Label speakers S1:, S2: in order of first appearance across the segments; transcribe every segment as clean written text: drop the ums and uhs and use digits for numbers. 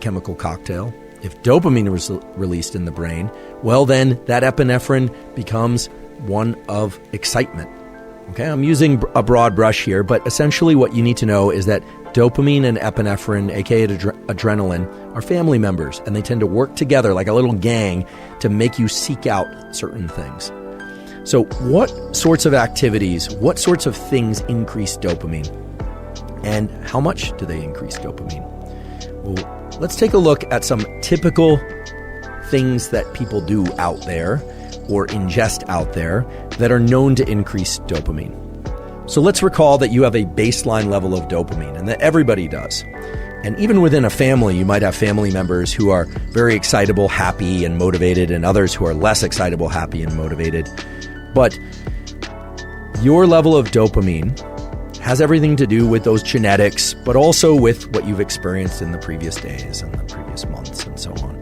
S1: chemical cocktail. If dopamine is released in the brain, well, then that epinephrine becomes one of excitement. Okay, I'm using a broad brush here, but essentially what you need to know is that dopamine and epinephrine, aka adrenaline, are family members, and they tend to work together like a little gang to make you seek out certain things. So what sorts of activities, what sorts of things increase dopamine? And how much do they increase dopamine? Well, let's take a look at some typical things that people do out there or ingest out there that are known to increase dopamine. So let's recall that you have a baseline level of dopamine and that everybody does. And even within a family, you might have family members who are very excitable, happy, and motivated, and others who are less excitable, happy, and motivated. But your level of dopamine has everything to do with those genetics, but also with what you've experienced in the previous days and the previous months and so on.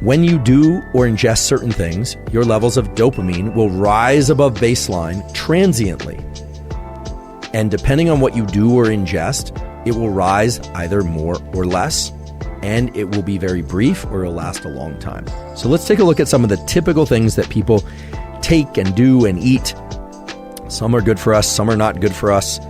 S1: When you do or ingest certain things, your levels of dopamine will rise above baseline transiently. And depending on what you do or ingest, it will rise either more or less, and it will be very brief or it'll last a long time. So let's take a look at some of the typical things that people take and do and eat. Some are good for us, some are not good for us.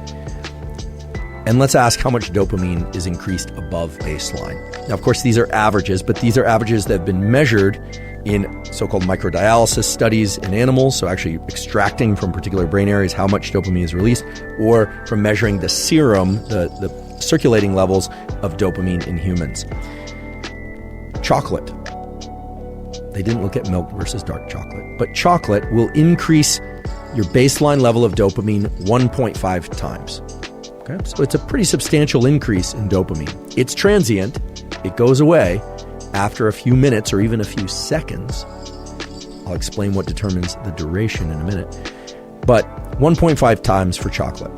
S1: And let's ask how much dopamine is increased above baseline. Now, of course, these are averages, but these are averages that have been measured in so-called microdialysis studies in animals, so actually extracting from particular brain areas how much dopamine is released, or from measuring the serum, the circulating levels of dopamine in humans. Chocolate. They didn't look at milk versus dark chocolate, but chocolate will increase your baseline level of dopamine 1.5 times. Okay? So it's a pretty substantial increase in dopamine. It's transient. It goes away after a few minutes or even a few seconds. I'll explain what determines the duration in a minute. But 1.5 times for chocolate.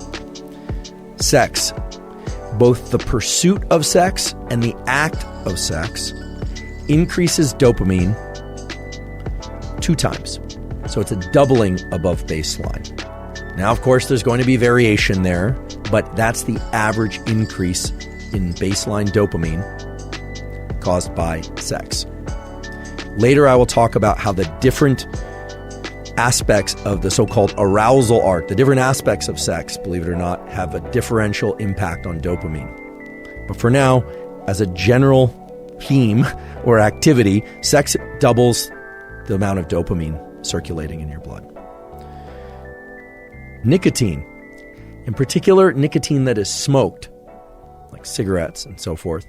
S1: Sex. Both the pursuit of sex and the act of sex increases dopamine 2 times. So it's a doubling above baseline. Now, of course, there's going to be variation there, but that's the average increase in baseline dopamine caused by sex. Later, I will talk about how the different aspects of the so-called arousal arc, the different aspects of sex, believe it or not, have a differential impact on dopamine. But for now, as a general theme or activity, sex doubles the amount of dopamine circulating in your blood. Nicotine, in particular nicotine that is smoked, like cigarettes and so forth,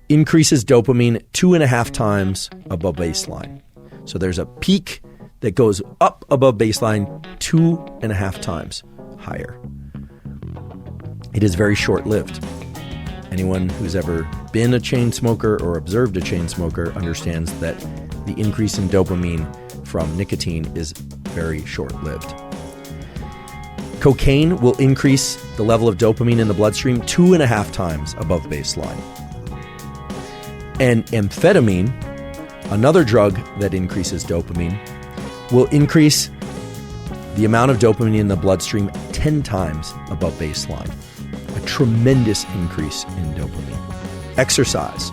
S1: increases dopamine 2.5 times above baseline. So there's a peak that goes up above baseline 2.5 times higher. It is very short-lived. Anyone who's ever been a chain smoker or observed a chain smoker understands that the increase in dopamine from nicotine is very short-lived. Cocaine will increase the level of dopamine in the bloodstream 2.5 times above baseline. And amphetamine, another drug that increases dopamine, will increase the amount of dopamine in the bloodstream 10 times above baseline. A tremendous increase in dopamine. Exercise.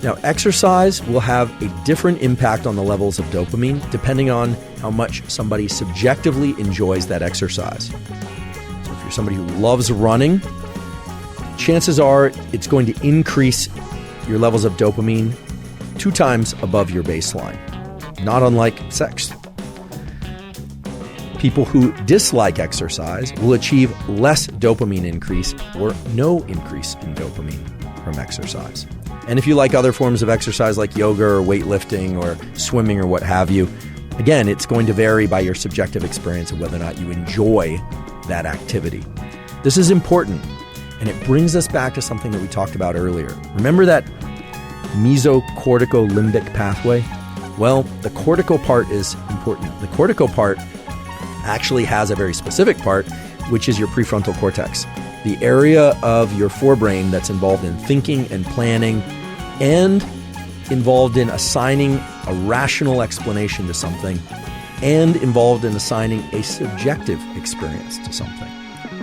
S1: Now, exercise will have a different impact on the levels of dopamine depending on how much somebody subjectively enjoys that exercise. So if you're somebody who loves running, chances are it's going to increase your levels of dopamine 2 times above your baseline, not unlike sex. People who dislike exercise will achieve less dopamine increase or no increase in dopamine from exercise. And if you like other forms of exercise like yoga or weightlifting or swimming or what have you, again, it's going to vary by your subjective experience of whether or not you enjoy that activity. This is important, and it brings us back to something that we talked about earlier. Remember that mesocorticolimbic pathway? Well, the cortical part is important. The cortical part actually has a very specific part, which is your prefrontal cortex, the area of your forebrain that's involved in thinking and planning and involved in assigning a rational explanation to something and involved in assigning a subjective experience to something.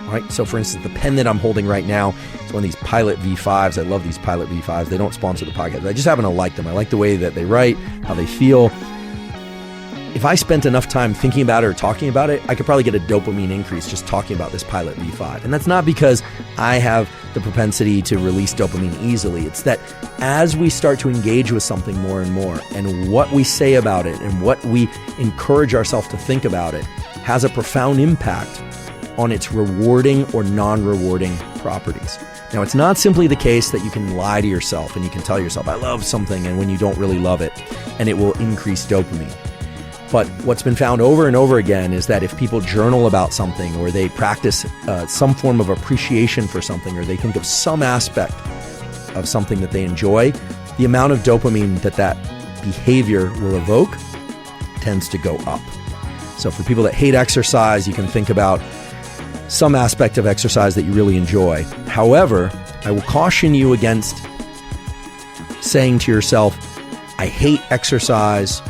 S1: right? So for instance, the pen that I'm holding right now is one of these Pilot V5s. I love these Pilot V5s. They don't sponsor the podcast, but I just happen to like them. I like the way that they write, how they feel. If I spent enough time thinking about it or talking about it, I could probably get a dopamine increase just talking about this Pilot V5. And that's not because I have the propensity to release dopamine easily. It's that as we start to engage with something more and more, and what we say about it and what we encourage ourselves to think about it has a profound impact on its rewarding or non-rewarding properties. Now, it's not simply the case that you can lie to yourself and you can tell yourself, I love something, and when you don't really love it, and it will increase dopamine. But what's been found over and over again is that if people journal about something, or they practice some form of appreciation for something, or they think of some aspect of something that they enjoy, the amount of dopamine that behavior will evoke tends to go up. So for people that hate exercise, you can think about some aspect of exercise that you really enjoy. However, I will caution you against saying to yourself, I hate exercise,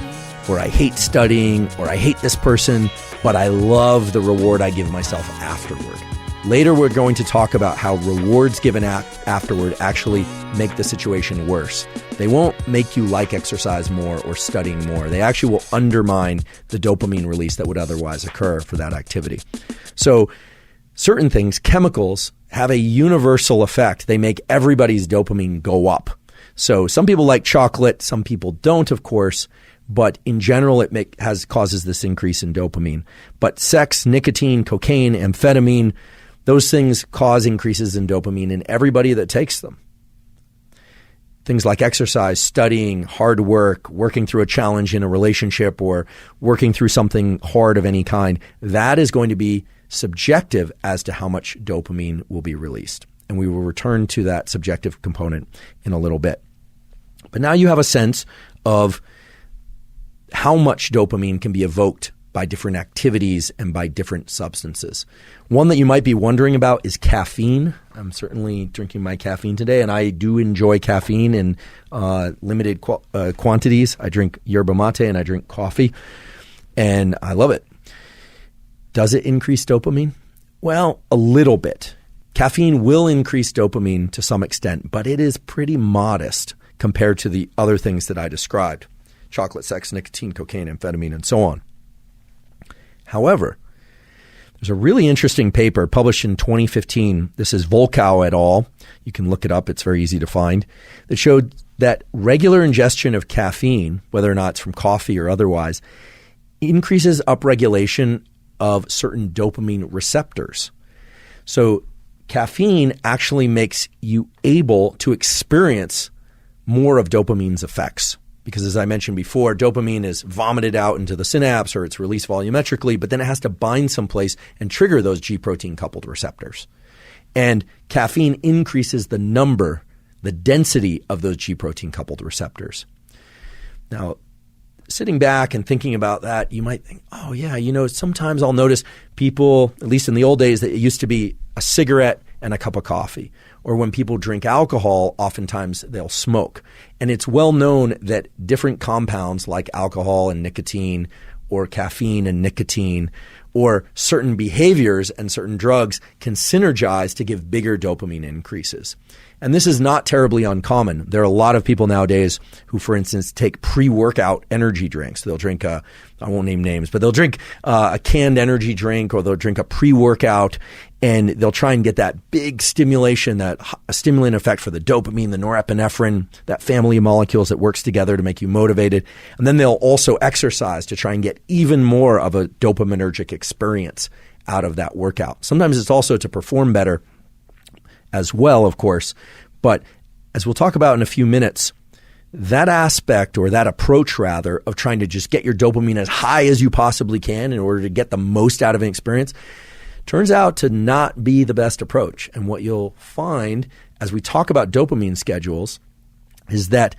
S1: or I hate studying, or I hate this person, but I love the reward I give myself afterward. Later, we're going to talk about how rewards given afterward actually make the situation worse. They won't make you like exercise more or studying more. They actually will undermine the dopamine release that would otherwise occur for that activity. So certain things, chemicals, have a universal effect. They make everybody's dopamine go up. So some people like chocolate, some people don't, of course. But in general, it causes this increase in dopamine. But sex, nicotine, cocaine, amphetamine, those things cause increases in dopamine in everybody that takes them. Things like exercise, studying, hard work, working through a challenge in a relationship, or working through something hard of any kind, that is going to be subjective as to how much dopamine will be released. And we will return to that subjective component in a little bit. But now you have a sense of how much dopamine can be evoked by different activities and by different substances. One that you might be wondering about is caffeine. I'm certainly drinking my caffeine today, and I do enjoy caffeine in limited quantities. I drink yerba mate and I drink coffee, and I love it. Does it increase dopamine? Well, a little bit. Caffeine will increase dopamine to some extent, but it is pretty modest compared to the other things that I described. Chocolate, sex, nicotine, cocaine, amphetamine, and so on. However, there's a really interesting paper published in 2015. This is Volkow et al. You can look it up. It's very easy to find. That showed that regular ingestion of caffeine, whether or not it's from coffee or otherwise, increases upregulation of certain dopamine receptors. So caffeine actually makes you able to experience more of dopamine's effects. Because as I mentioned before, dopamine is vomited out into the synapse or it's released volumetrically, but then it has to bind someplace and trigger those G protein coupled receptors. And caffeine increases the number, the density of those G protein coupled receptors. Now, sitting back and thinking about that, you might think, oh yeah, sometimes I'll notice people, at least in the old days, that it used to be a cigarette and a cup of coffee. Or when people drink alcohol, oftentimes they'll smoke. And it's well known that different compounds like alcohol and nicotine, or caffeine and nicotine, or certain behaviors and certain drugs can synergize to give bigger dopamine increases. And this is not terribly uncommon. There are a lot of people nowadays who, for instance, take pre-workout energy drinks. They'll drink I won't name names, but they'll drink a canned energy drink, or they'll drink a pre-workout, and they'll try and get that big stimulation, that stimulant effect for the dopamine, the norepinephrine, that family of molecules that works together to make you motivated. And then they'll also exercise to try and get even more of a dopaminergic experience out of that workout. Sometimes it's also to perform better as well, of course. But as we'll talk about in a few minutes, that aspect, or that approach rather, of trying to just get your dopamine as high as you possibly can in order to get the most out of an experience, turns out to not be the best approach. And what you'll find as we talk about dopamine schedules is that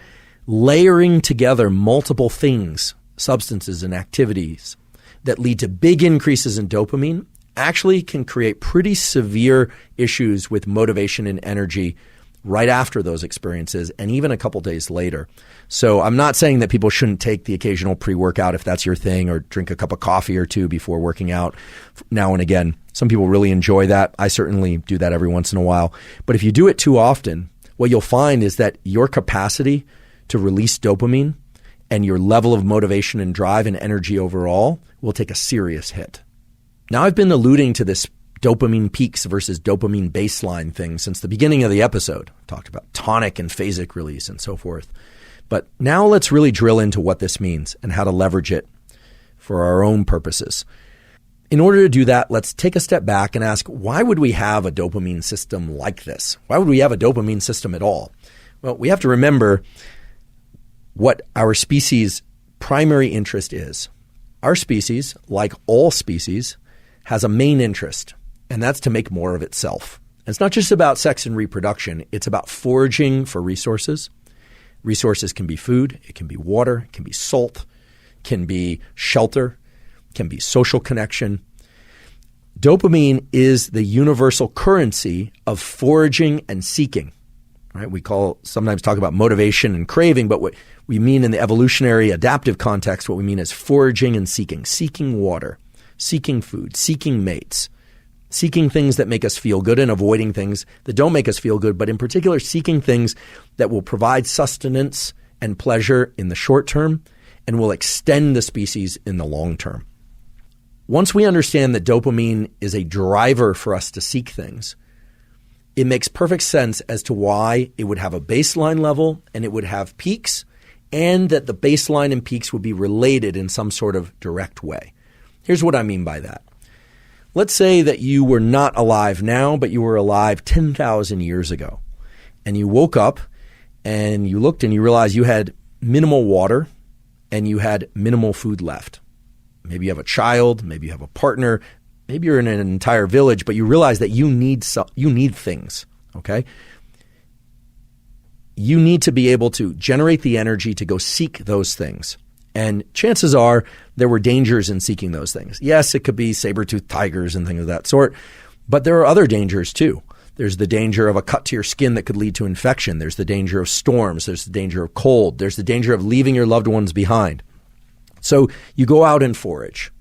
S1: layering together multiple things, substances and activities that lead to big increases in dopamine actually can create pretty severe issues with motivation and energy right after those experiences and even a couple days later. So I'm not saying that people shouldn't take the occasional pre-workout if that's your thing, or drink a cup of coffee or two before working out now and again. Some people really enjoy that. I certainly do that every once in a while. But if you do it too often, what you'll find is that your capacity to release dopamine and your level of motivation and drive and energy overall will take a serious hit. Now, I've been alluding to this dopamine peaks versus dopamine baseline thing since the beginning of the episode. I talked about tonic and phasic release and so forth. But now let's really drill into what this means and how to leverage it for our own purposes. In order to do that, let's take a step back and ask, why would we have a dopamine system like this? Why would we have a dopamine system at all? Well, we have to remember what our species' primary interest is. Our species, like all species, has a main interest, and that's to make more of itself. And it's not just about sex and reproduction. It's about foraging for resources. Resources can be food, it can be water, it can be salt, can be shelter, can be social connection. Dopamine is the universal currency of foraging and seeking. Right? We sometimes talk about motivation and craving, but what we mean in the evolutionary adaptive context, what we mean is foraging and seeking water, seeking food, seeking mates, seeking things that make us feel good and avoiding things that don't make us feel good, but in particular, seeking things that will provide sustenance and pleasure in the short term and will extend the species in the long term. Once we understand that dopamine is a driver for us to seek things, it makes perfect sense as to why it would have a baseline level and it would have peaks, and that the baseline and peaks would be related in some sort of direct way. Here's what I mean by that. Let's say that you were not alive now, but you were alive 10,000 years ago. And you woke up and you looked and you realized you had minimal water and you had minimal food left. Maybe you have a child, maybe you have a partner, maybe you're in an entire village, but you realize that you need things, okay? You need to be able to generate the energy to go seek those things. And chances are there were dangers in seeking those things. Yes, it could be saber-toothed tigers and things of that sort, but there are other dangers too. There's the danger of a cut to your skin that could lead to infection. There's the danger of storms. There's the danger of cold. There's the danger of leaving your loved ones behind. So you go out and forage,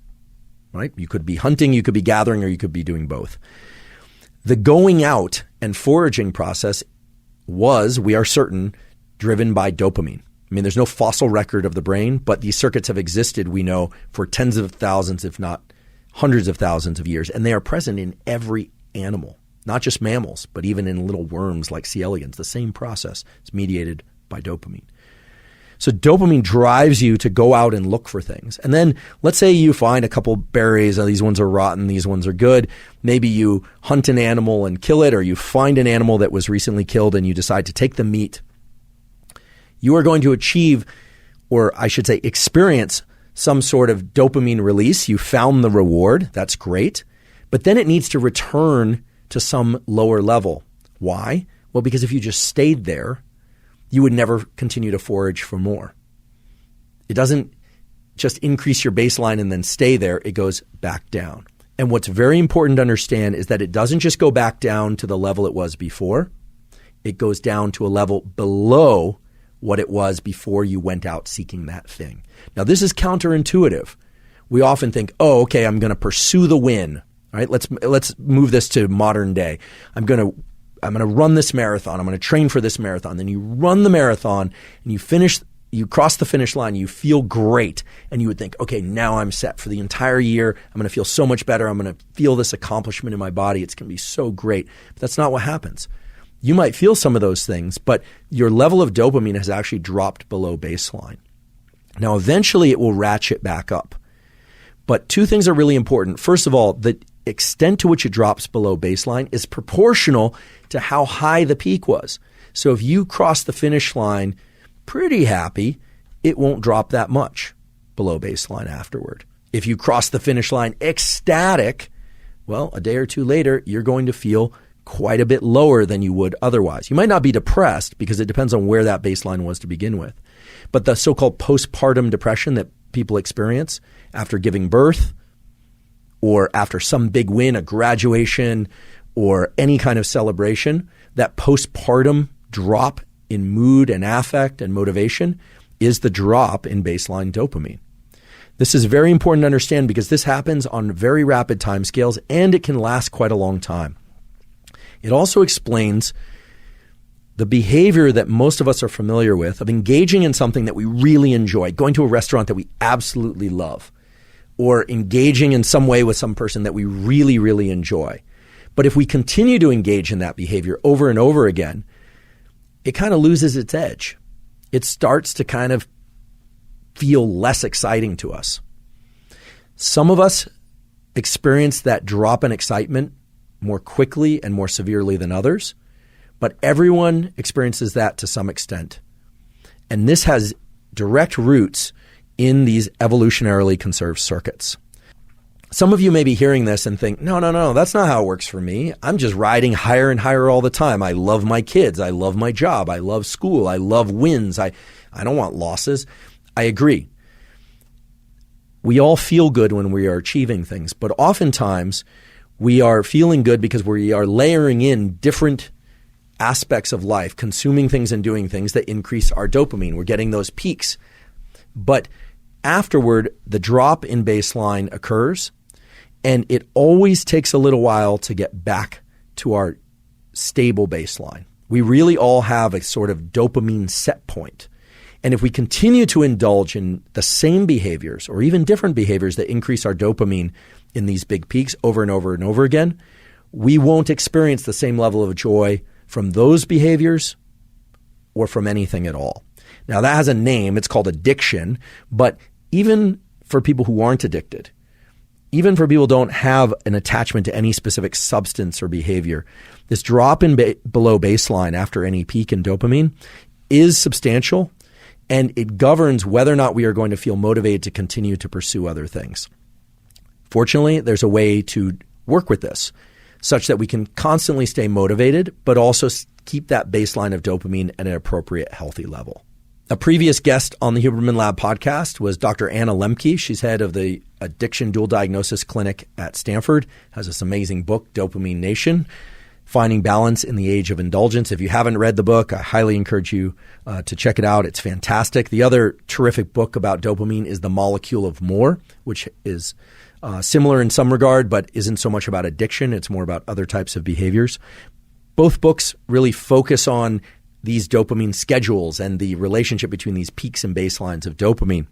S1: right? You could be hunting, you could be gathering, or you could be doing both. The going out and foraging process was, we are certain, driven by dopamine. I mean, there's no fossil record of the brain, but these circuits have existed, we know, for tens of thousands, if not hundreds of thousands of years. And they are present in every animal, not just mammals, but even in little worms like C. elegans. The same process is mediated by dopamine. So dopamine drives you to go out and look for things. And then let's say you find a couple berries. These ones are rotten. These ones are good. Maybe you hunt an animal and kill it, or you find an animal that was recently killed and you decide to take the meat. You are going to achieve, or I should say experience, some sort of dopamine release. You found the reward. That's great. But then it needs to return to some lower level. Why? Well, because if you just stayed there, you would never continue to forage for more. It doesn't just increase your baseline and then stay there. It goes back down. And what's very important to understand is that it doesn't just go back down to the level it was before. It goes down to a level below what it was before you went out seeking that thing. Now, this is counterintuitive. We often think, oh, okay, I'm going to pursue the win. All right, let's move this to modern day. I'm going to run this marathon. I'm going to train for this marathon. Then you run the marathon and you cross the finish line. You feel great. And you would think, okay, now I'm set for the entire year. I'm going to feel so much better. I'm going to feel this accomplishment in my body. It's going to be so great. But that's not what happens. You might feel some of those things, but your level of dopamine has actually dropped below baseline. Now, eventually it will ratchet back up. But two things are really important. First of all, the extent to which it drops below baseline is proportional to how high the peak was. So if you cross the finish line pretty happy, it won't drop that much below baseline afterward. If you cross the finish line ecstatic, well, a day or two later, you're going to feel quite a bit lower than you would otherwise. You might not be depressed because it depends on where that baseline was to begin with. But the so-called postpartum depression that people experience after giving birth or after some big win, a graduation or any kind of celebration, that postpartum drop in mood and affect and motivation is the drop in baseline dopamine. This is very important to understand because this happens on very rapid timescales and it can last quite a long time. It also explains the behavior that most of us are familiar with of engaging in something that we really enjoy, going to a restaurant that we absolutely love, or engaging in some way with some person that we really, really enjoy. But if we continue to engage in that behavior over and over again, it kind of loses its edge. It starts to kind of feel less exciting to us. Some of us experience that drop in excitement more quickly and more severely than others, but everyone experiences that to some extent. And this has direct roots in these evolutionarily conserved circuits. Some of you may be hearing this and think, no, that's not how it works for me. I'm just riding higher and higher all the time. I love my kids. I love my job. I love school. I love wins. I don't want losses. I agree. We all feel good when we are achieving things, but oftentimes we are feeling good because we are layering in different aspects of life, consuming things and doing things that increase our dopamine. We're getting those peaks. But afterward, the drop in baseline occurs, and it always takes a little while to get back to our stable baseline. We really all have a sort of dopamine set point. And if we continue to indulge in the same behaviors or even different behaviors that increase our dopamine in these big peaks over and over and over again, we won't experience the same level of joy from those behaviors or from anything at all. Now that has a name, it's called addiction, but even for people who aren't addicted, even for people who don't have an attachment to any specific substance or behavior, this drop in below baseline after any peak in dopamine is substantial, and it governs whether or not we are going to feel motivated to continue to pursue other things. Fortunately, there's a way to work with this such that we can constantly stay motivated, but also keep that baseline of dopamine at an appropriate, healthy level. A previous guest on the Huberman Lab podcast was Dr. Anna Lemke. She's head of the Addiction Dual Diagnosis Clinic at Stanford, has this amazing book, Dopamine Nation, Finding Balance in the Age of Indulgence. If you haven't read the book, I highly encourage you to check it out. It's fantastic. The other terrific book about dopamine is The Molecule of More, which is similar in some regard, but isn't so much about addiction. It's more about other types of behaviors. Both books really focus on these dopamine schedules and the relationship between these peaks and baselines of dopamine.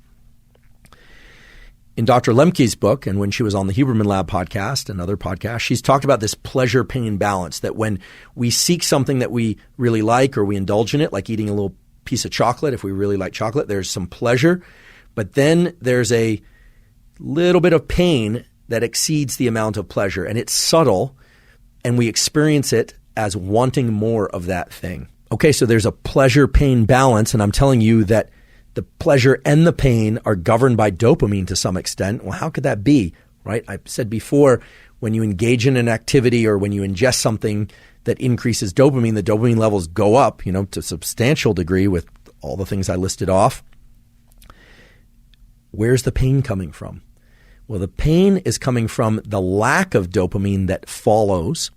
S1: In Dr. Lemke's book, and when she was on the Huberman Lab podcast and other podcasts, she's talked about this pleasure-pain balance, that when we seek something that we really like or we indulge in it, like eating a little piece of chocolate, if we really like chocolate, there's some pleasure, but then there's a little bit of pain that exceeds the amount of pleasure, and it's subtle, and we experience it as wanting more of that thing. Okay, so there's a pleasure-pain balance, and I'm telling you that the pleasure and the pain are governed by dopamine to some extent. Well, how could that be, right? I said before, when you engage in an activity or when you ingest something that increases dopamine, the dopamine levels go up, to a substantial degree with all the things I listed off. Where's the pain coming from? Well, the pain is coming from the lack of dopamine that follows,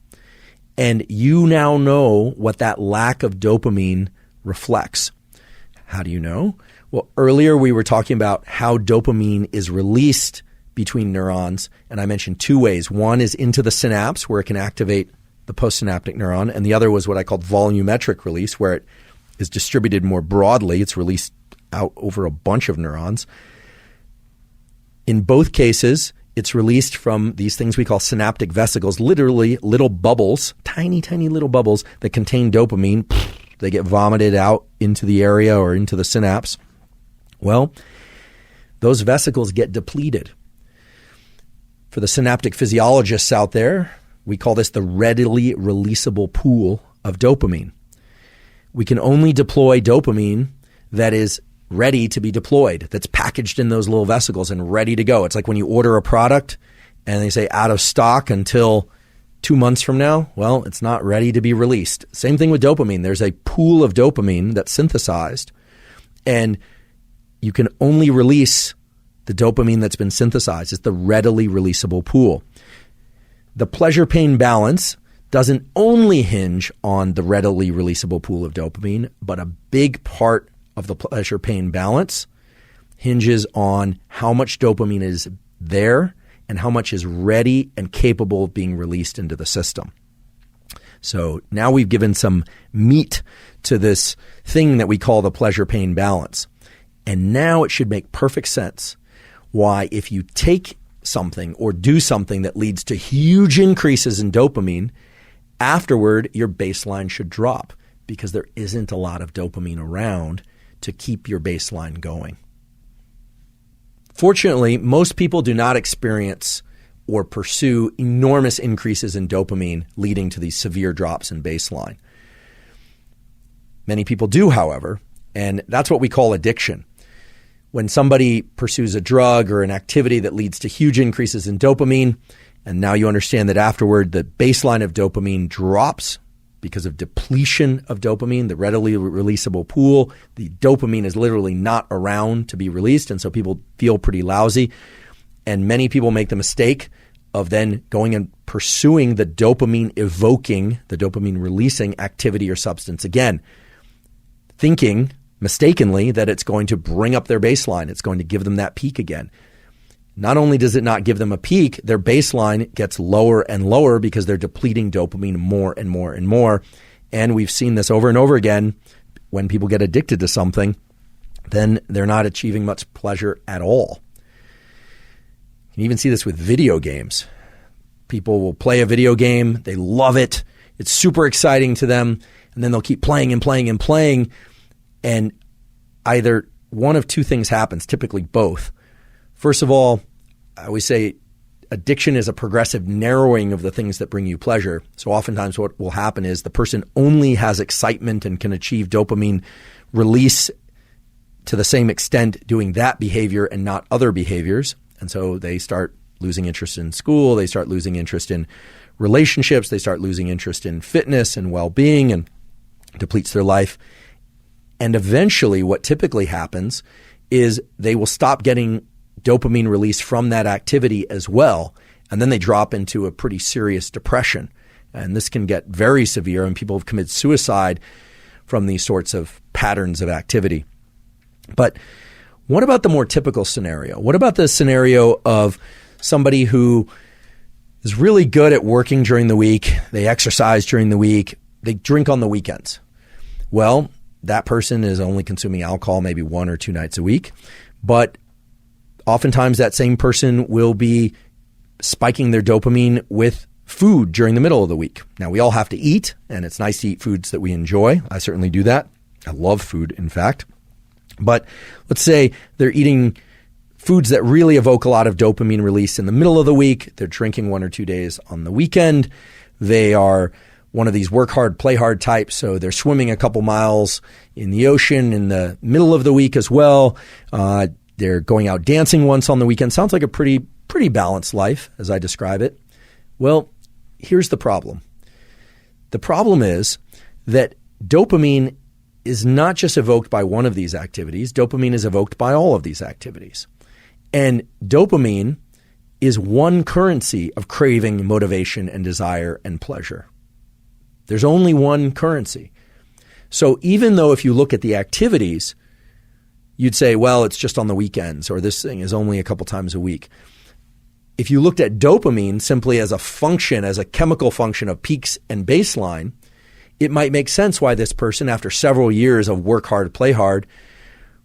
S1: and you now know what that lack of dopamine reflects. How do you know? Well, earlier we were talking about how dopamine is released between neurons, and I mentioned two ways. One is into the synapse, where it can activate the postsynaptic neuron, and the other was what I called volumetric release, where it is distributed more broadly. It's released out over a bunch of neurons. In both cases, it's released from these things we call synaptic vesicles, literally little bubbles, tiny, tiny little bubbles that contain dopamine. They get vomited out into the area or into the synapse. Well, those vesicles get depleted. For the synaptic physiologists out there, we call this the readily releasable pool of dopamine. We can only deploy dopamine that is ready to be deployed, that's packaged in those little vesicles and ready to go. It's like when you order a product and they say out of stock until 2 months from now. Well, it's not ready to be released. Same thing with dopamine. There's a pool of dopamine that's synthesized, and you can only release the dopamine that's been synthesized. It's the readily releasable pool. The pleasure-pain balance doesn't only hinge on the readily releasable pool of dopamine, but a big part of the pleasure-pain balance hinges on how much dopamine is there and how much is ready and capable of being released into the system. So now we've given some meat to this thing that we call the pleasure-pain balance. And now it should make perfect sense why if you take something or do something that leads to huge increases in dopamine, afterward your baseline should drop because there isn't a lot of dopamine around to keep your baseline going. Fortunately, most people do not experience or pursue enormous increases in dopamine leading to these severe drops in baseline. Many people do, however, and that's what we call addiction. When somebody pursues a drug or an activity that leads to huge increases in dopamine, and now you understand that afterward the baseline of dopamine drops because of depletion of dopamine, the readily releasable pool, the dopamine is literally not around to be released, and so people feel pretty lousy. And many people make the mistake of then going and pursuing the dopamine evoking, the dopamine releasing activity or substance again, thinking mistakenly that it's going to bring up their baseline. It's going to give them that peak again. Not only does it not give them a peak, their baseline gets lower and lower because they're depleting dopamine more and more and more. And we've seen this over and over again. When people get addicted to something, then they're not achieving much pleasure at all. You can even see this with video games. People will play a video game. They love it. It's super exciting to them. And then they'll keep playing and playing and playing. And either one of two things happens, typically both. First of all, I always say addiction is a progressive narrowing of the things that bring you pleasure. So oftentimes what will happen is the person only has excitement and can achieve dopamine release to the same extent doing that behavior and not other behaviors. And so they start losing interest in school. They start losing interest in relationships. They start losing interest in fitness and well-being, and depletes their life. And eventually what typically happens is they will stop getting dopamine release from that activity as well, and then they drop into a pretty serious depression. And this can get very severe, and people have committed suicide from these sorts of patterns of activity. But what about the more typical scenario? What about the scenario of somebody who is really good at working during the week, they exercise during the week, they drink on the weekends? Well, that person is only consuming alcohol maybe 1 or 2 nights a week, but oftentimes that same person will be spiking their dopamine with food during the middle of the week. Now, we all have to eat, and it's nice to eat foods that we enjoy. I certainly do that. I love food, in fact. But let's say they're eating foods that really evoke a lot of dopamine release in the middle of the week. They're drinking 1 or 2 days on the weekend. They are one of these work hard, play hard types. So they're swimming a couple miles in the ocean in the middle of the week as well. They're going out dancing once on the weekend. Sounds like a pretty balanced life as I describe it. Well, here's the problem. The problem is that dopamine is not just evoked by one of these activities. Dopamine is evoked by all of these activities. And dopamine is one currency of craving, motivation, and desire and pleasure. There's only one currency. So even though if you look at the activities, you'd say, well, it's just on the weekends, or this thing is only a couple times a week. If you looked at dopamine simply as a function, as a chemical function of peaks and baseline, it might make sense why this person, after several years of work hard, play hard,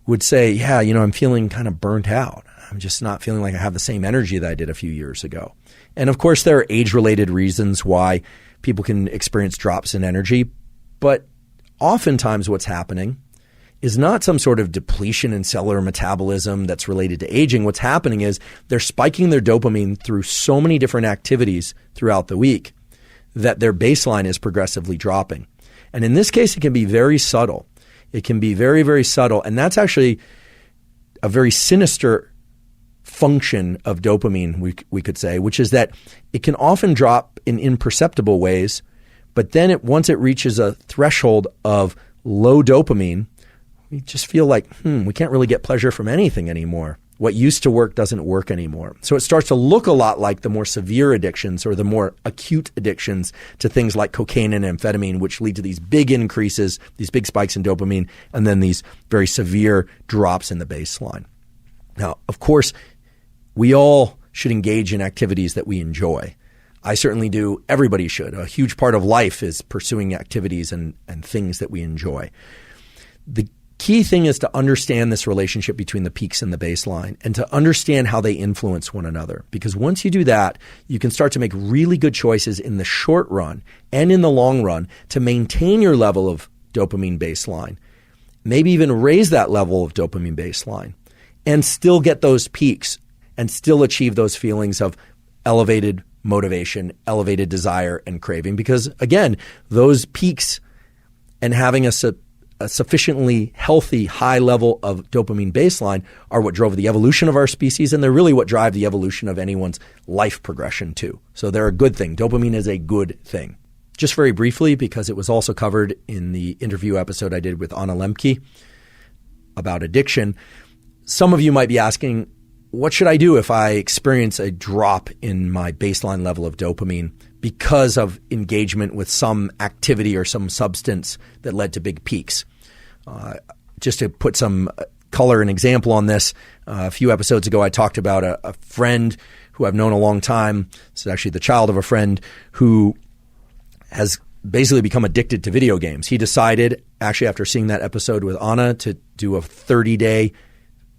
S1: would say, yeah, I'm feeling kind of burnt out. I'm just not feeling like I have the same energy that I did a few years ago. And of course, there are age-related reasons why people can experience drops in energy. But oftentimes what's happening is not some sort of depletion in cellular metabolism that's related to aging. What's happening is they're spiking their dopamine through so many different activities throughout the week that their baseline is progressively dropping. And in this case, it can be very subtle. It can be very, very subtle. And that's actually a very sinister function of dopamine, we could say, which is that it can often drop in imperceptible ways, but then once it reaches a threshold of low dopamine, we just feel like, we can't really get pleasure from anything anymore. what used to work doesn't work anymore. So it starts to look a lot like the more severe addictions or the more acute addictions to things like cocaine and amphetamine, which lead to these big increases, these big spikes in dopamine, and then these very severe drops in the baseline. Now, of course, we all should engage in activities that we enjoy. I certainly do. Everybody should. A huge part of life is pursuing activities and things that we enjoy. The key thing is to understand this relationship between the peaks and the baseline and to understand how they influence one another. Because once you do that, you can start to make really good choices in the short run and in the long run to maintain your level of dopamine baseline, maybe even raise that level of dopamine baseline and still get those peaks and still achieve those feelings of elevated motivation, elevated desire, and craving. Because again, those peaks and having a sufficiently healthy high level of dopamine baseline are what drove the evolution of our species, and they're really what drive the evolution of anyone's life progression too. So they're a good thing. Dopamine is a good thing. Just very briefly, because it was also covered in the interview episode I did with Anna Lemke about addiction, some of you might be asking, what should I do if I experience a drop in my baseline level of dopamine because of engagement with some activity or some substance that led to big peaks? Just to put some color and example on this, a few episodes ago I talked about a friend who I've known a long time. This is actually the child of a friend who has basically become addicted to video games. He decided, actually after seeing that episode with Anna, to do a 30-day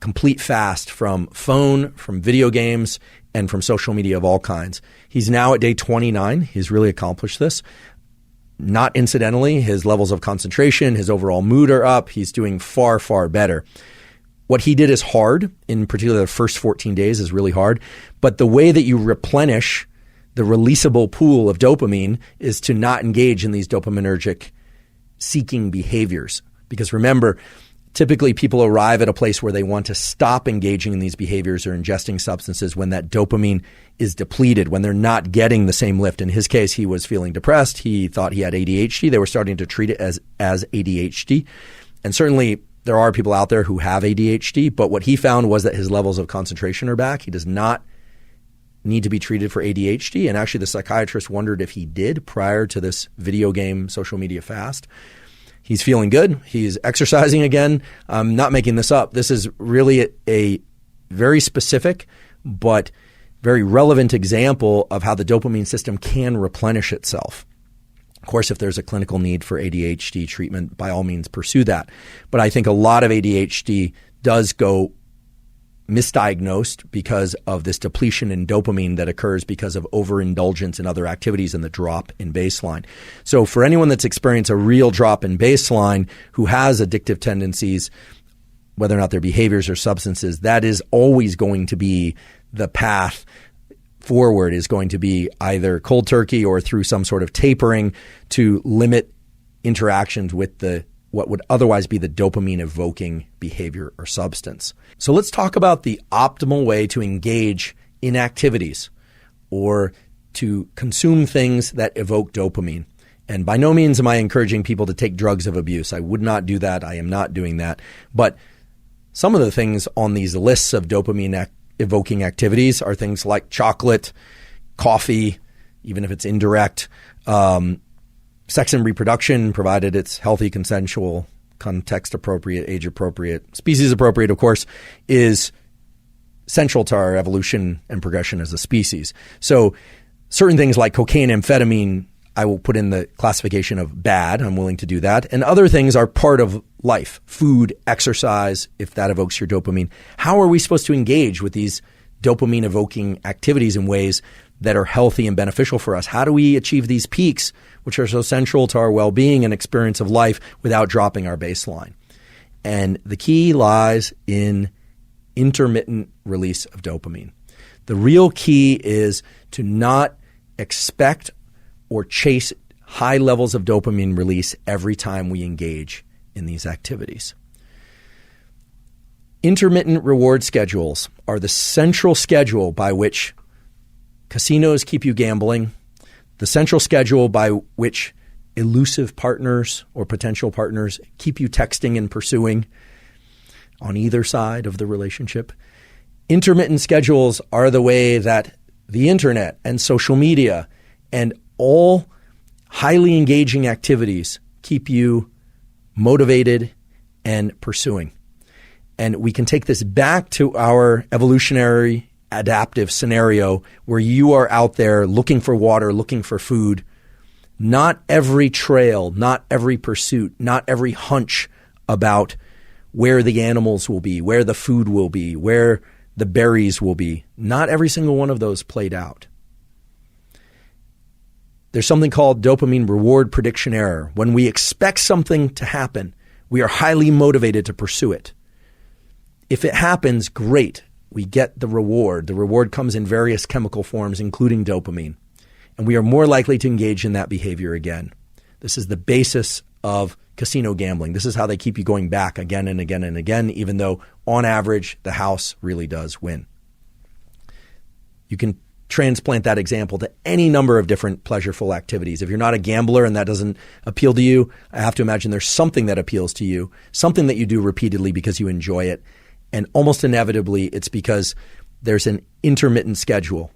S1: complete fast from phone, from video games, and from social media of all kinds. He's now at day 29. He's really accomplished this. Not incidentally, his levels of concentration, his overall mood are up. He's doing far, far better. What he did is hard. In particular, the first 14 days is really hard. But the way that you replenish the releasable pool of dopamine is to not engage in these dopaminergic seeking behaviors. Because remember, typically people arrive at a place where they want to stop engaging in these behaviors or ingesting substances when that dopamine is depleted, when they're not getting the same lift. In his case, he was feeling depressed. He thought he had ADHD. They were starting to treat it as ADHD. And certainly there are people out there who have ADHD, but what he found was that his levels of concentration are back. He does not need to be treated for ADHD. And actually the psychiatrist wondered if he did prior to this video game social media fast. He's feeling good. He's exercising again. I'm not making this up. This is really a very specific but very relevant example of how the dopamine system can replenish itself. Of course, if there's a clinical need for ADHD treatment, by all means pursue that. But I think a lot of ADHD does go misdiagnosed because of this depletion in dopamine that occurs because of overindulgence in other activities and the drop in baseline. So for anyone that's experienced a real drop in baseline who has addictive tendencies, whether or not they're behaviors or substances, that is always going to be the path forward, is going to be either cold turkey or through some sort of tapering to limit interactions with what would otherwise be the dopamine-evoking behavior or substance. So let's talk about the optimal way to engage in activities or to consume things that evoke dopamine. And by no means am I encouraging people to take drugs of abuse. I would not do that. I am not doing that. But some of the things on these lists of dopamine-evoking activities are things like chocolate, coffee, even if it's indirect, sex and reproduction, provided it's healthy, consensual, context-appropriate, age-appropriate, species-appropriate, of course, is central to our evolution and progression as a species. So certain things like cocaine, amphetamine, I will put in the classification of bad. I'm willing to do that. And other things are part of life. Food, exercise, if that evokes your dopamine. How are we supposed to engage with these dopamine-evoking activities in ways that are healthy and beneficial for us? How do we achieve these peaks, which are so central to our well-being and experience of life, without dropping our baseline? And the key lies in intermittent release of dopamine. The real key is to not expect or chase high levels of dopamine release every time we engage in these activities. Intermittent reward schedules are the central schedule by which casinos keep you gambling, the central schedule by which elusive partners or potential partners keep you texting and pursuing on either side of the relationship. Intermittent schedules are the way that the internet and social media and all highly engaging activities keep you motivated and pursuing. And we can take this back to our evolutionary adaptive scenario where you are out there looking for water, looking for food. Not every trail, not every pursuit, not every hunch about where the animals will be, where the food will be, where the berries will be. Not every single one of those played out. There's something called dopamine reward prediction error. When we expect something to happen, we are highly motivated to pursue it. If it happens, great. We get the reward. The reward comes in various chemical forms, including dopamine. And we are more likely to engage in that behavior again. This is the basis of casino gambling. This is how they keep you going back again and again and again, even though on average, the house really does win. You can transplant that example to any number of different pleasureful activities. If you're not a gambler and that doesn't appeal to you, I have to imagine there's something that appeals to you, something that you do repeatedly because you enjoy it. And almost inevitably, it's because there's an intermittent schedule.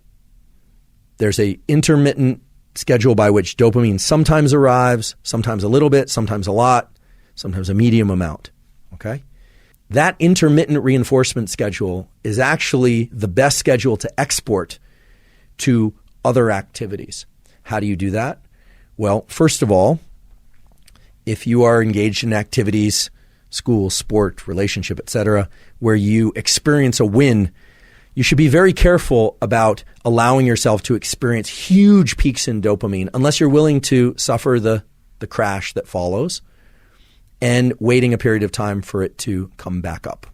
S1: There's an intermittent schedule by which dopamine sometimes arrives, sometimes a little bit, sometimes a lot, sometimes a medium amount. Okay? That intermittent reinforcement schedule is actually the best schedule to export to other activities. How do you do that? Well, first of all, if you are engaged in activities, school, sport, relationship, etc., where you experience a win, you should be very careful about allowing yourself to experience huge peaks in dopamine unless you're willing to suffer the crash that follows and waiting a period of time for it to come back up.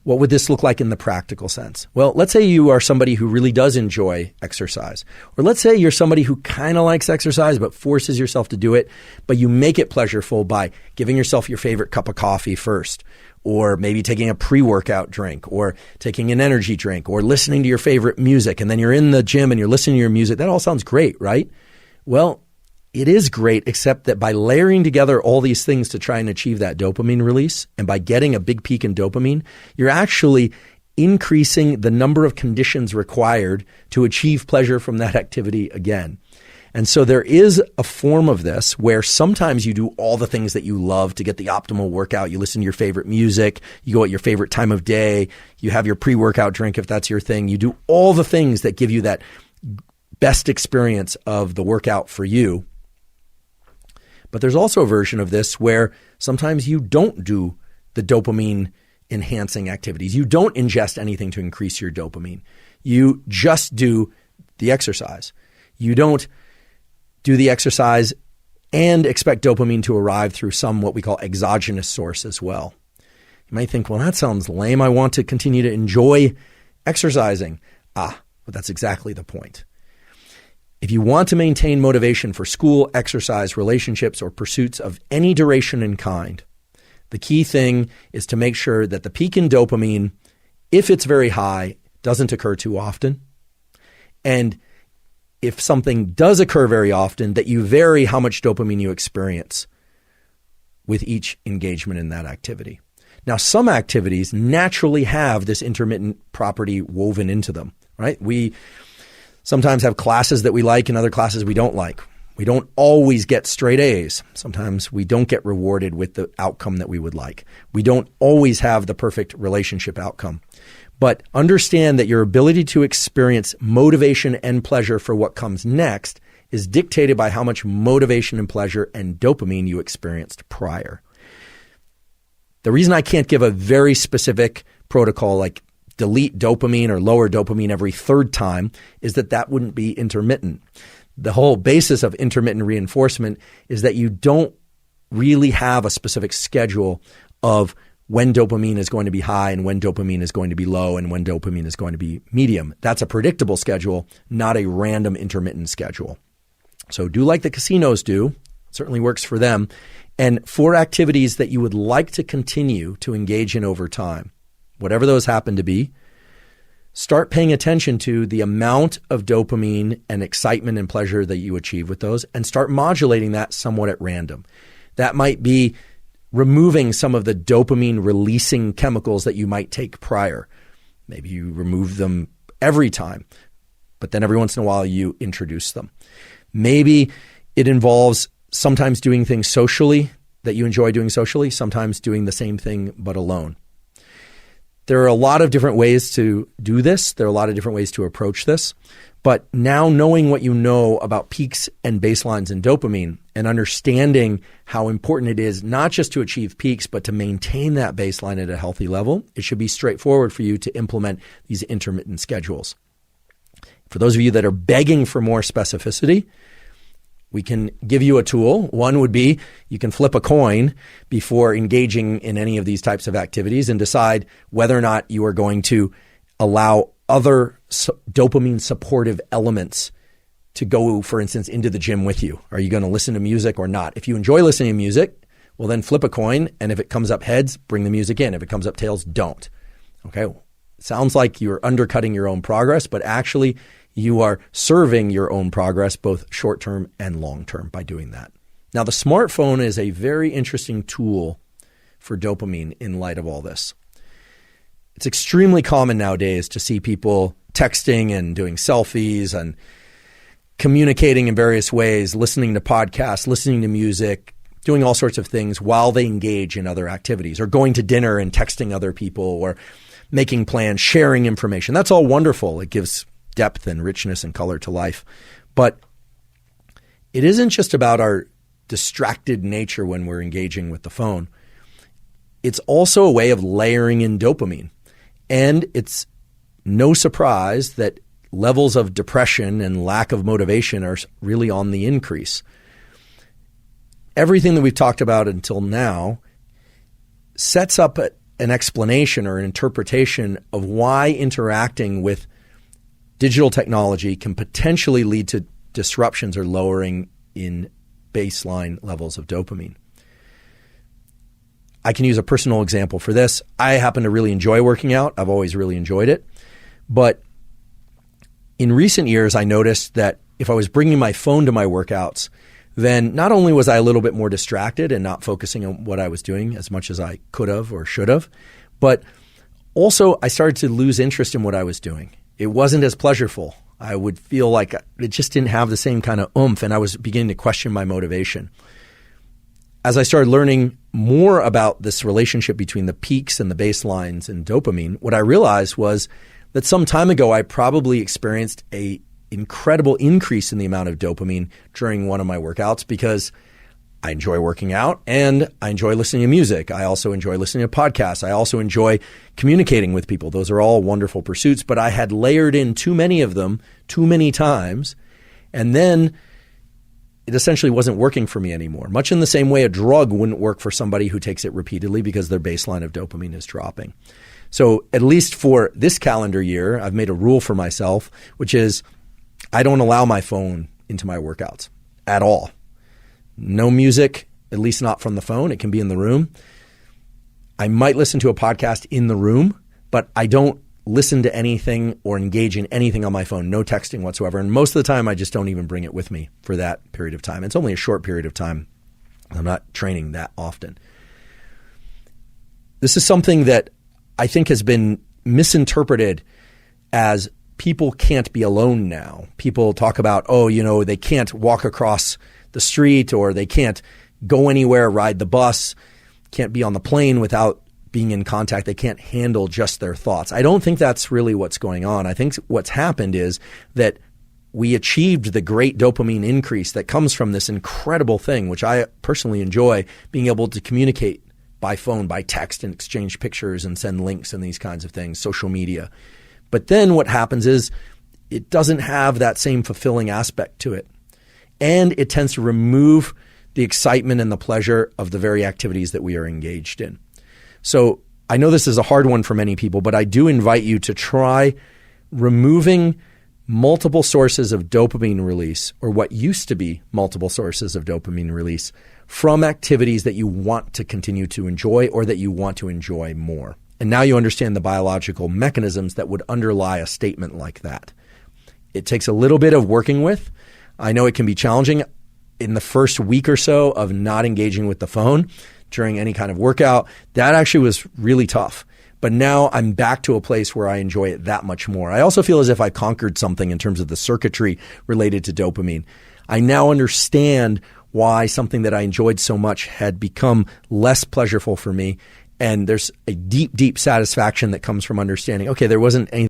S1: What would this look like in the practical sense? Well, let's say you are somebody who really does enjoy exercise. Or let's say you're somebody who kind of likes exercise but forces yourself to do it, but you make it pleasureful by giving yourself your favorite cup of coffee first, or maybe taking a pre-workout drink, or taking an energy drink, or listening to your favorite music, and then you're in the gym and you're listening to your music. That all sounds great, right? Well, it is great, except that by layering together all these things to try and achieve that dopamine release, and by getting a big peak in dopamine, you're actually increasing the number of conditions required to achieve pleasure from that activity again. And so there is a form of this where sometimes you do all the things that you love to get the optimal workout. You listen to your favorite music, you go at your favorite time of day, you have your pre-workout drink if that's your thing. You do all the things that give you that best experience of the workout for you. But there's also a version of this where sometimes you don't do the dopamine enhancing activities. You don't ingest anything to increase your dopamine. You just do the exercise. You don't do the exercise and expect dopamine to arrive through some what we call exogenous source as well. You might think, well, that sounds lame. I want to continue to enjoy exercising. But that's exactly the point. If you want to maintain motivation for school, exercise, relationships, or pursuits of any duration and kind, the key thing is to make sure that the peak in dopamine, if it's very high, doesn't occur too often. And if something does occur very often, that you vary how much dopamine you experience with each engagement in that activity. Now, some activities naturally have this intermittent property woven into them, right? We sometimes have classes that we like and other classes we don't like. We don't always get straight A's. Sometimes we don't get rewarded with the outcome that we would like. We don't always have the perfect relationship outcome. But understand that your ability to experience motivation and pleasure for what comes next is dictated by how much motivation and pleasure and dopamine you experienced prior. The reason I can't give a very specific protocol like delete dopamine or lower dopamine every third time is that wouldn't be intermittent. The whole basis of intermittent reinforcement is that you don't really have a specific schedule of when dopamine is going to be high and when dopamine is going to be low and when dopamine is going to be medium. That's a predictable schedule, not a random intermittent schedule. So do like the casinos do. It certainly works for them. And for activities that you would like to continue to engage in over time, whatever those happen to be, start paying attention to the amount of dopamine and excitement and pleasure that you achieve with those and start modulating that somewhat at random. That might be removing some of the dopamine releasing chemicals that you might take prior. Maybe you remove them every time, but then every once in a while you introduce them. Maybe it involves sometimes doing things socially that you enjoy doing socially, sometimes doing the same thing but alone. There are a lot of different ways to do this. There are a lot of different ways to approach this. But now knowing what you know about peaks and baselines in dopamine and understanding how important it is not just to achieve peaks, but to maintain that baseline at a healthy level, it should be straightforward for you to implement these intermittent schedules. For those of you that are begging for more specificity, we can give you a tool. One would be you can flip a coin before engaging in any of these types of activities and decide whether or not you are going to allow other dopamine supportive elements to go, for instance, into the gym with you. Are you going to listen to music or not? If you enjoy listening to music, well, then flip a coin. And if it comes up heads, bring the music in. If it comes up tails, don't. Okay. Sounds like you're undercutting your own progress, but actually you are serving your own progress, both short-term and long-term, by doing that. Now, the smartphone is a very interesting tool for dopamine in light of all this. It's extremely common nowadays to see people texting and doing selfies and communicating in various ways, listening to podcasts, listening to music, doing all sorts of things while they engage in other activities, or going to dinner and texting other people, or making plans, sharing information. That's all wonderful. It gives depth and richness and color to life. But it isn't just about our distracted nature when we're engaging with the phone. It's also a way of layering in dopamine. And it's no surprise that levels of depression and lack of motivation are really on the increase. Everything that we've talked about until now sets up an explanation or an interpretation of why interacting with digital technology can potentially lead to disruptions or lowering in baseline levels of dopamine. I can use a personal example for this. I happen to really enjoy working out. I've always really enjoyed it. But in recent years, I noticed that if I was bringing my phone to my workouts, then not only was I a little bit more distracted and not focusing on what I was doing as much as I could have or should have, but also I started to lose interest in what I was doing. It wasn't as pleasurable. I would feel like it just didn't have the same kind of oomph, and I was beginning to question my motivation. As I started learning more about this relationship between the peaks and the baselines and dopamine, what I realized was that some time ago, I probably experienced an incredible increase in the amount of dopamine during one of my workouts because I enjoy working out and I enjoy listening to music. I also enjoy listening to podcasts. I also enjoy communicating with people. Those are all wonderful pursuits, but I had layered in too many of them too many times, and then it essentially wasn't working for me anymore. Much in the same way a drug wouldn't work for somebody who takes it repeatedly because their baseline of dopamine is dropping. So at least for this calendar year, I've made a rule for myself, which is I don't allow my phone into my workouts at all. No music, at least not from the phone. It can be in the room. I might listen to a podcast in the room, but I don't listen to anything or engage in anything on my phone, no texting whatsoever. And most of the time, I just don't even bring it with me for that period of time. It's only a short period of time. I'm not training that often. This is something that I think has been misinterpreted as people can't be alone now. People talk about, they can't walk across the street, or they can't go anywhere, ride the bus, can't be on the plane without being in contact. They can't handle just their thoughts. I don't think that's really what's going on. I think what's happened is that we achieved the great dopamine increase that comes from this incredible thing, which I personally enjoy, being able to communicate by phone, by text, and exchange pictures and send links and these kinds of things, social media. But then what happens is it doesn't have that same fulfilling aspect to it. And it tends to remove the excitement and the pleasure of the very activities that we are engaged in. So I know this is a hard one for many people, but I do invite you to try removing multiple sources of dopamine release, or what used to be multiple sources of dopamine release, from activities that you want to continue to enjoy or that you want to enjoy more. And now you understand the biological mechanisms that would underlie a statement like that. It takes a little bit of working with. I know it can be challenging in the first week or so of not engaging with the phone during any kind of workout. That actually was really tough. But now I'm back to a place where I enjoy it that much more. I also feel as if I conquered something in terms of the circuitry related to dopamine. I now understand why something that I enjoyed so much had become less pleasurable for me. And there's a deep, deep satisfaction that comes from understanding, okay, there wasn't anything